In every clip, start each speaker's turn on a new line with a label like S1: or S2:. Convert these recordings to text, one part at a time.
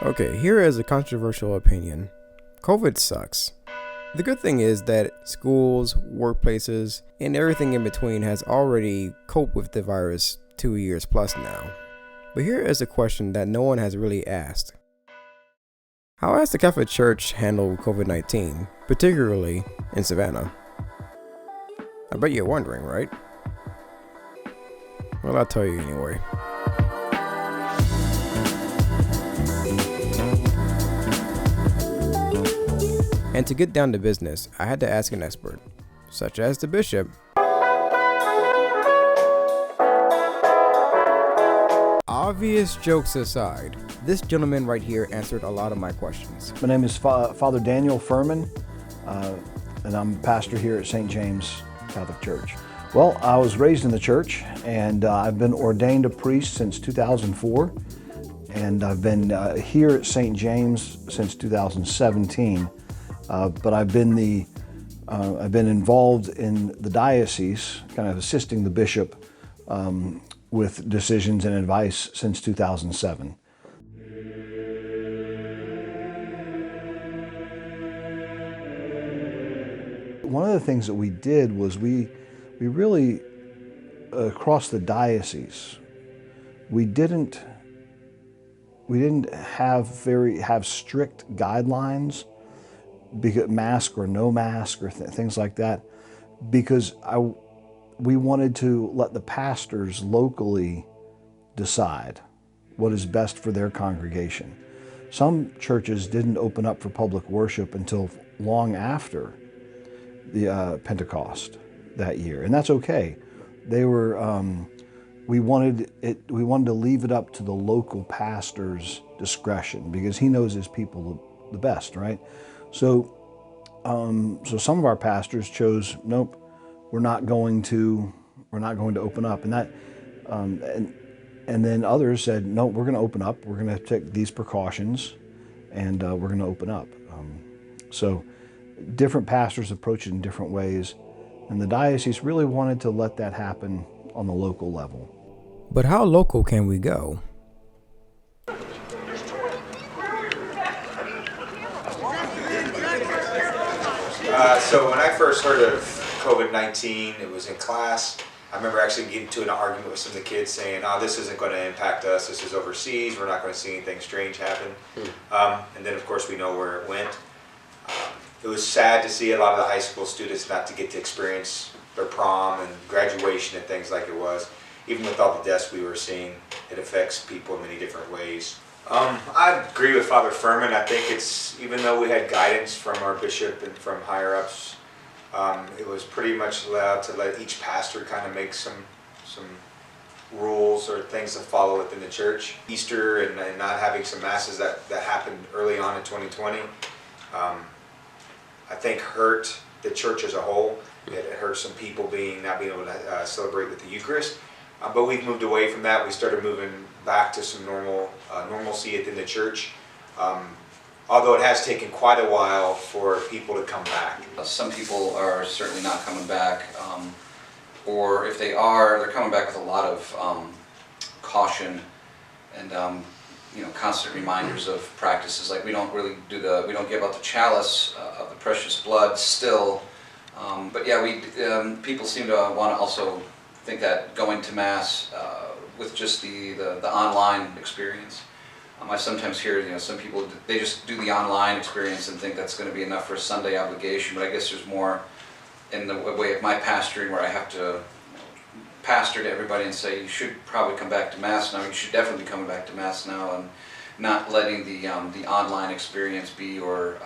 S1: Okay, here is a controversial opinion. COVID sucks. The good thing is that schools, workplaces, and everything in between has already coped with the virus 2 years plus now. But here is a question that no one has really asked. How has the Catholic Church handled COVID-19, particularly in Savannah? I bet you're wondering, right? Well, I'll tell you anyway. And to get down to business, I had to ask an expert, such as the bishop. Obvious jokes aside, this gentleman right here answered a lot of my questions.
S2: My name is Father Daniel Furman, and I'm pastor here at St. James Catholic Church. Well, I was raised in the church, and I've been ordained a priest since 2004, and I've been here at St. James since 2017. But I've been involved in the diocese, kind of assisting the bishop with decisions and advice since 2007. One of the things that we did was we really, across the diocese, we didn't have strict guidelines, because mask or no mask or things like that, because we wanted to let the pastors locally decide what is best for their congregation. Some churches didn't open up for public worship until long after the Pentecost that year, and that's okay. They were we wanted to leave it up to the local pastor's discretion, because he knows his people the best, right? So some of our pastors chose, nope, we're not going to open up, and that, and then others said, no, we're going to open up. We're going to take these precautions, and we're going to open up. So different pastors approach it in different ways, and the diocese really wanted to let that happen on the local level.
S1: But how local can we go?
S3: So when I first heard of COVID-19, it was in class. I remember actually getting into an argument with some of the kids saying, oh, this isn't going to impact us. This is overseas. We're not going to see anything strange happen. And then, of course, we know where it went. It was sad to see a lot of the high school students not to get to experience their prom and graduation and things like it was. Even with all the deaths we were seeing, it affects people in many different ways. I agree with Father Furman. I think it's, even though we had guidance from our bishop and from higher ups, it was pretty much allowed to let each pastor kind of make some rules or things to follow within the church. Easter and not having some masses that happened early on in 2020, I think hurt the church as a whole. It hurt some people not being able to celebrate with the Eucharist. But we've moved away from that. We started moving back to some normalcy within the church. Although it has taken quite a while for people to come back.
S4: Some people are certainly not coming back, or if they are, they're coming back with a lot of caution and constant reminders of practices. Like we don't give out the chalice of the precious blood still. But yeah, people seem to want to also think that going to Mass with just the online experience. I sometimes hear some people, they just do the online experience and think that's going to be enough for a Sunday obligation, but I guess there's more in the way of my pastoring where I have to pastor to everybody and say you should probably come back to Mass now, you should definitely be coming back to Mass now, and not letting the online experience be your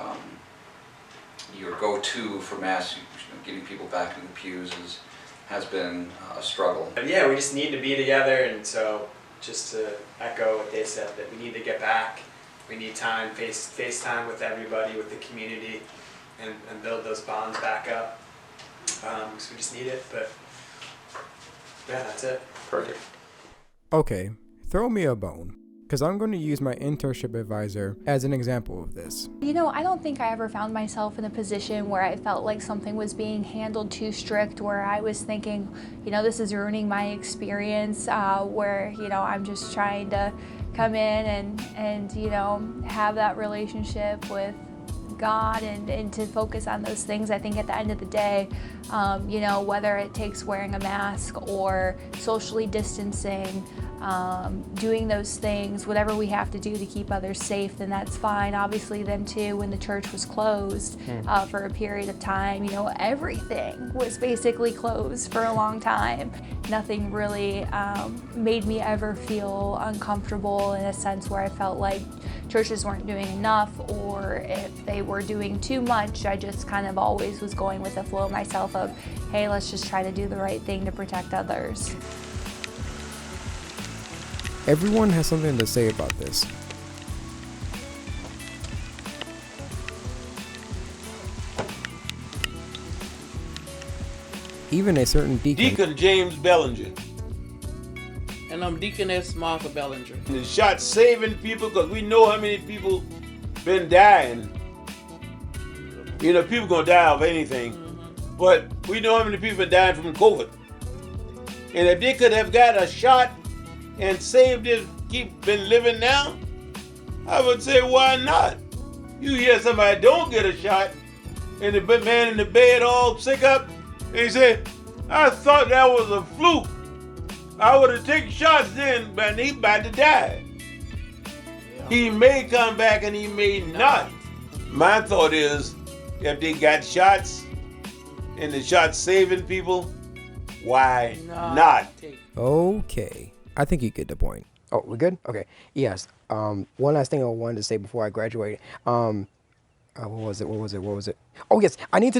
S4: go-to for Mass. Getting people back in the pews has been a struggle.
S5: Yeah, we just need to be together, and so just to echo what they said, that we need to get back. We need time, face time with everybody, with the community, and build those bonds back up. Because we just need it, but yeah, that's it.
S3: Perfect.
S1: Okay, throw me a bone, because I'm going to use my internship advisor as an example of this.
S6: I don't think I ever found myself in a position where I felt like something was being handled too strict, where I was thinking, this is ruining my experience, where, I'm just trying to come in and you know, have that relationship with God and to focus on those things. I think at the end of the day, you know, whether it takes wearing a mask or socially distancing, doing those things, whatever we have to do to keep others safe, then that's fine. Obviously then too, when the church was closed for a period of time, you know, everything was basically closed for a long time. Nothing really made me ever feel uncomfortable in a sense where I felt like churches weren't doing enough, or if they were doing too much, I just kind of always was going with the flow myself of, hey, let's just try to do the right thing to protect others.
S1: Everyone has something to say about this. Even a certain
S7: Deacon James Bellinger.
S8: And I'm Deaconess Martha Bellinger.
S7: The shot saving people, because we know how many people been dying. You know, people gonna die of anything, but we know how many people been dying from COVID. And if they could have got a shot and saved it, been living now, I would say why not? You hear somebody don't get a shot, and the man in the bed all sick up, and he say, I thought that was a fluke. I would have taken shots then, but he about to die. He may come back and he may not. My thought is, if they got shots and the shots saving people, why not?
S1: Okay, I think you get the point. Oh, we're good? Okay. Yes. One last thing I wanted to say before I graduate. What was it? Oh, yes. I need to know.